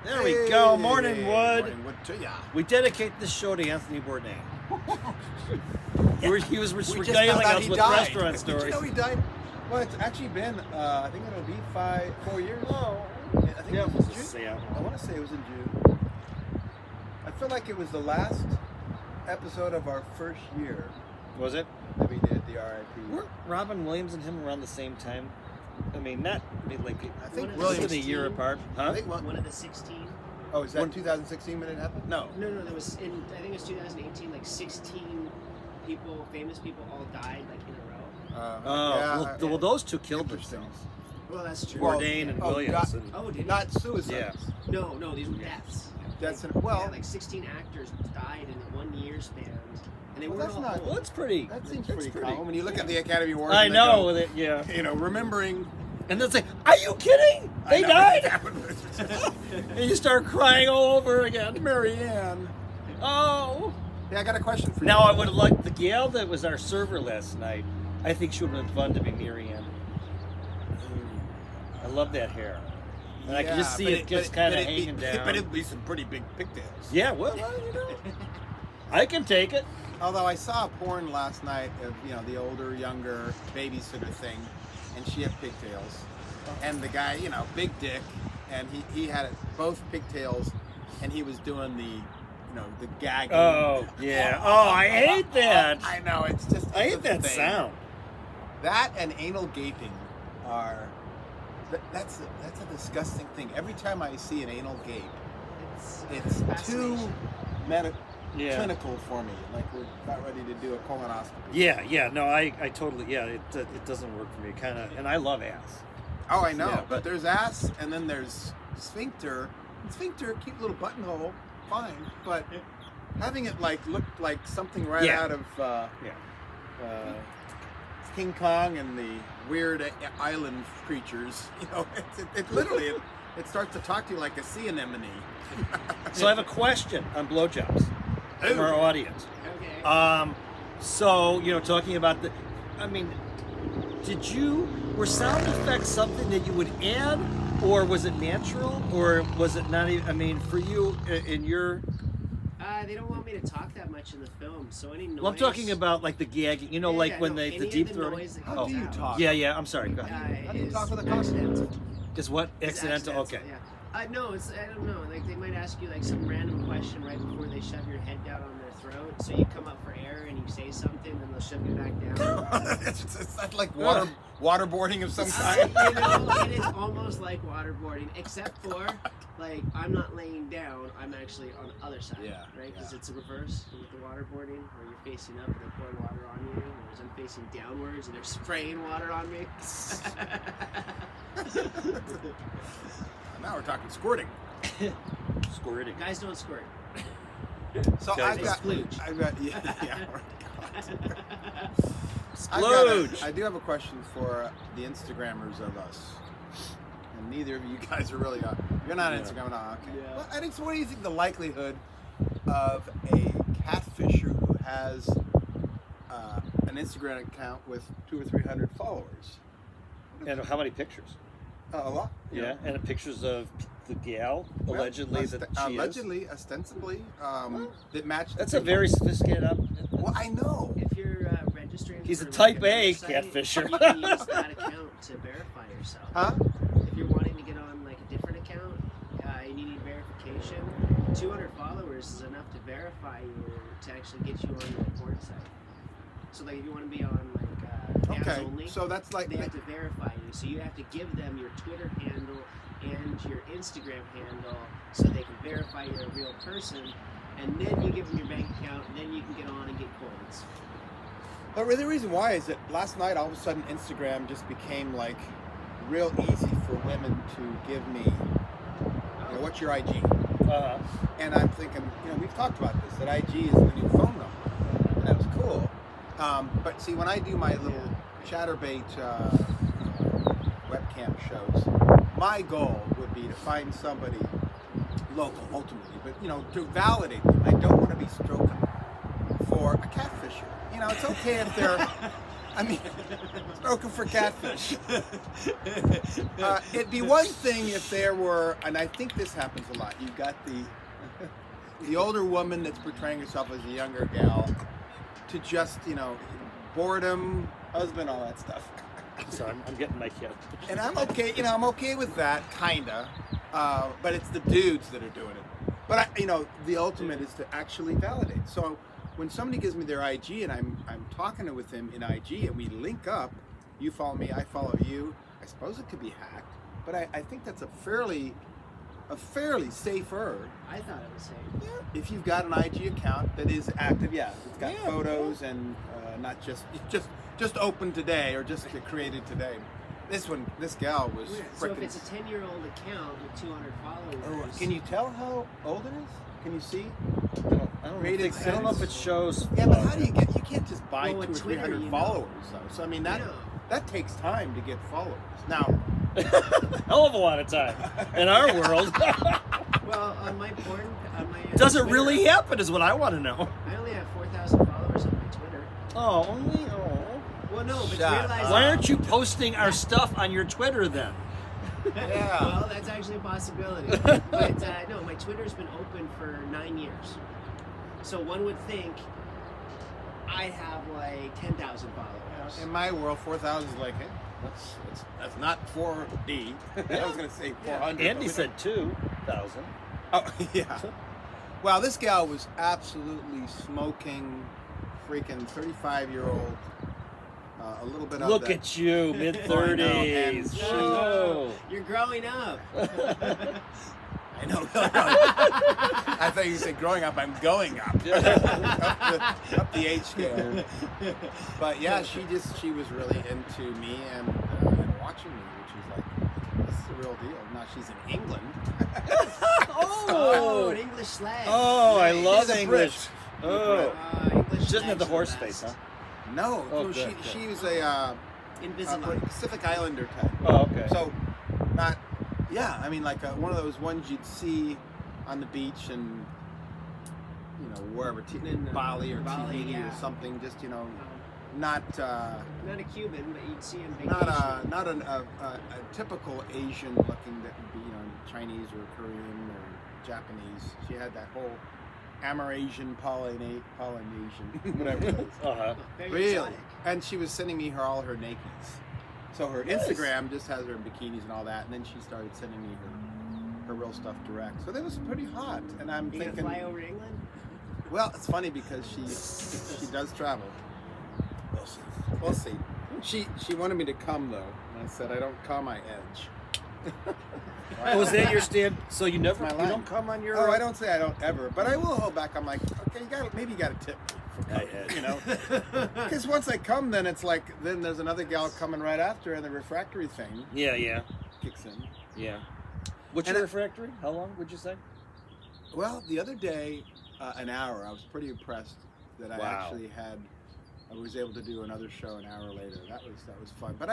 There we go. Morning, Wood. Morning, Wood to ya. We dedicate this show to Anthony Bourdain. He was We just regaling found out us he with died. restaurant Did stories. you know he died? Well, it's actually been, I think it'll be 4 years. Oh. I think Yeah, it was we'll June. see. I want to say it was in June. I feel like it was the last episode of our first year Was it? that we did the RIP. Weren't Robin Williams and him around the same time? I mean, not like I think less Williams. than a year apart. Huh? I think One of the 16. Oh, is that When- 2016 when it happened? No. No, that was in. I think it was 2018. Like 16 people, famous people, all died like in a row. Oh, well, those two killed Interesting. themselves. Well, that's true. Bourdain and oh, Williams. God. And, Oh, did Not suicides. Yeah. No, these were deaths. That's like, well. like 16 actors died in a 1 year span, and they Well, weren't that's all not- old. well, that's pretty. That seems that's pretty common when you look at the Academy Awards. I and they know. go, That, yeah. You know, remembering. And then say, "Are you kidding? They I know died!" what happened. And you start crying all over again. Marianne. Oh. Yeah, I got a question for you. Now I would have liked the gal that was our server last night. I think she would have been fun to be Marianne. I love that hair. And I can just see it just kind of hanging down. But it'd be some pretty big pigtails. Yeah, well, you know. I can take it. Although I saw a porn last night of, you know, the older, younger babysitter thing, and she had pigtails. And the guy, you know, big dick, and he had it, both pigtails, and he was doing the, you know, the gagging. Oh, yeah. Oh, I hate that. I know, it's just. I it's hate a that thing. sound. That and anal gaping are. That's a disgusting thing. Every time I see an anal gape, it's too fascination. clinical for me. Like we're not ready to do a colonoscopy. Yeah. No, I totally. Yeah, it doesn't work for me. Kind of, and I love ass. Oh, I know. Yeah, but there's ass, and then there's sphincter. Sphincter, cute little buttonhole, fine. But having it like look like something right Yeah. out of King Kong and the weird island creatures, you know, it literally it starts to talk to you like a sea anemone. So I have a question on blowjobs from our audience. Okay. So, you know, talking about were sound effects something that you would add, or was it natural, or was it not even, I mean, for you, in your... They don't want me to talk that much in the film, so any noise. Well, I'm talking about, like, the gagging, you know, Yeah, like yeah, when no, the any deep of the throating. noise that How comes do you out, talk? Yeah, I'm sorry, go ahead. How do you is talk with a accidental. Is what? It's Accidental? Okay. Yeah. No, it's I don't know. Like they might ask you like some random question right before they shove your head down on their throat. So you come up for air and you say something, then they'll shove you back down. it's not like waterboarding of some You kind. know, it is almost like waterboarding, except for like I'm not laying down. I'm actually on the other side, Yeah, right? Because yeah. it's a reverse with the waterboarding, where you're facing up and they're pouring water on you, whereas I'm facing downwards and they're spraying water on me. Now we're talking squirting. Squirting. Guys don't squirt. So Okay. I've got, Splooge. yeah. Splooge. I do have a question for the Instagrammers of us, and neither of you guys are really on. You're not on Yeah. Instagram, no? Okay. Yeah. Well, I think. So, what do you think the likelihood of a catfisher who has an Instagram account with 200 or 300 followers? And how many pictures? A lot. you Yeah, know. and pictures of the gal, Well, allegedly, that she is. allegedly, ostensibly, that matched. That's the a very sophisticated... Well, I know. If you're registering, He's for a type like A website, catfisher. You can use that account to verify yourself. Huh? If you're wanting to get on like a different account, and you need verification, 200 followers is enough to verify you to actually get you on the porn site. So like if you want to be on like fans Okay. only, So that's like. they have to verify you. So you have to give them your Twitter handle and your Instagram handle so they can verify you're a real person. And then you give them your bank account, and then you can get on and get coins. But the reason why is that last night all of a sudden Instagram just became like real easy for women to give me, you know, what's your IG? Uh-huh. And I'm thinking, you know, we've talked about this, that IG is the new phone number. And that was cool. But see, when I do my little chatterbait webcam shows, my goal would be to find somebody local ultimately, but you know, to validate them. I don't want to be stroking for a catfisher. You know, it's okay if they're I mean, smoking for catfish. It'd be one thing if there were, and I think this happens a lot. You've got the older woman that's portraying herself as a younger gal to just, boredom, husband, all that stuff. So I'm getting my kid. And I'm okay, I'm okay with that, kinda. But it's the dudes that are doing it. But the ultimate is to actually validate. So when somebody gives me their IG and I'm talking with them in IG and we link up, you follow me, I follow you. I suppose it could be hacked, but I think that's a fairly safer. I thought it was safe. Yeah. If you've got an IG account that is active, yeah, it's got photos and not just open today or just created today. This gal was So if frickin'. it's a 10-year-old account with 200 followers, Can you tell how old it is? Can you see? I don't Rated know if it shows. Yeah, but how do you you can't just buy Well, 200 or with Twitter, 300 followers though. So I mean that takes time to get followers. Now, Hell of a lot of time in our world. well, on my porn, on my Does it Twitter, really happen? Is what I want to know. I only have 4,000 followers on my Twitter. Oh, only. Well, no, but Shut realize up. Why aren't you posting our stuff on your Twitter then? Yeah. Well, that's actually a possibility. But no, my Twitter's been open for 9 years. So one would think I have like 10,000 followers. in my world, 4,000 is like, hey, that's not 4D. I was gonna say 400. Andy said 2,000. Oh yeah. Wow, this gal was absolutely smoking, freaking 35-year-old. A little bit of Look that. at you, mid And 30s. she- Oh. You're growing up. I know. I thought you said growing up. I'm going up. up the age scale. But yeah, she was really into me and watching me, which is like, this is a real deal. Now she's in England. Oh, an English slang. Oh, I Nice. love She's a English. Brit. Oh. English She doesn't have the slangs are horse the face, huh? best. No, Oh, no, good, she good. was a Invisalign. Pacific Islander type. Oh, okay. So, not, yeah, I mean, like one of those ones you'd see on the beach and, wherever, Bali or Bali, Tahiti yeah. or something, just, not, Not a Cuban, but you'd see him vacation. not a typical Asian looking that would be, Chinese or Korean or Japanese. She had that whole Amerasian, Polynesian, whatever it is. Uh-huh. Very Really? exotic. And she was sending me all her nakeds. So her Nice. Instagram just has her in bikinis and all that, and then she started sending me her real stuff direct. So that was pretty hot. And I'm You gonna thinking, fly over to England? well, it's funny because she does travel. We'll see. She wanted me to come though, and I said I don't come, I edge. Was that your stand? So you never, My you line. don't come on your. Oh, I don't say I don't ever, but I will hold back. I'm like, okay, maybe you got to tip me for coming, Because once I come, then it's like, then there's another gal coming right after, and the refractory thing Yeah. kicks in. Yeah. What's And your refractory? How long would you say? Well, the other day, an hour. I was pretty impressed that I Wow. I was able to do another show an hour later. That was fun. But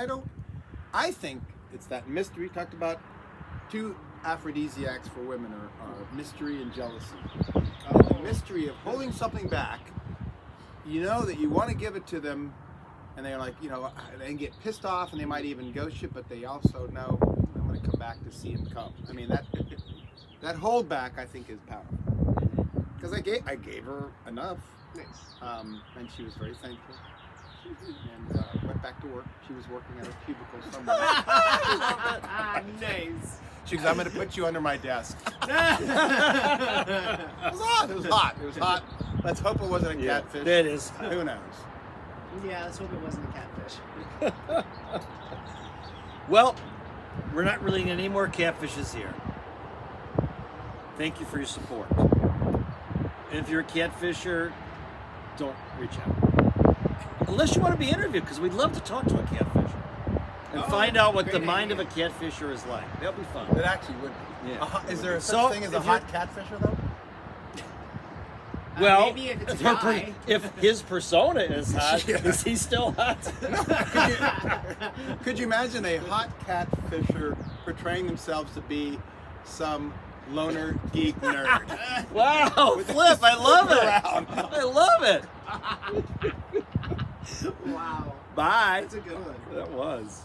I think it's that mystery. Talked about two aphrodisiacs for women are mystery and jealousy. The mystery of holding something back. You know that you want to give it to them, and they're like, they get pissed off, and they might even ghost you, but they also know I'm going to come back to see him come. I mean, that hold back, I think, is powerful. Because I gave her enough, Nice. and she was very thankful. And went back to work. She was working at a cubicle somewhere. Nice. She goes, I'm going to put you under my desk. It was hot. It was hot. Let's hope it wasn't a catfish. That is. Who knows? Yeah, let's hope it wasn't a catfish. Well, we're not really getting any more catfishes here. Thank you for your support. And if you're a catfisher, don't reach out. Unless you want to be interviewed, because we'd love to talk to a catfisher and find out what the great mind idea. of a catfisher is like. That'll be fun. It actually would be. Yeah. Is there such So, thing as a if hot catfisher, though? Well, maybe if it's a if, her guy. if his persona is hot, Yeah. is he still hot? Could you imagine a hot catfisher portraying themselves to be some loner geek nerd? Wow, Flip, I love it. Around. I love it. Wow. Bye. That's a good one. That was.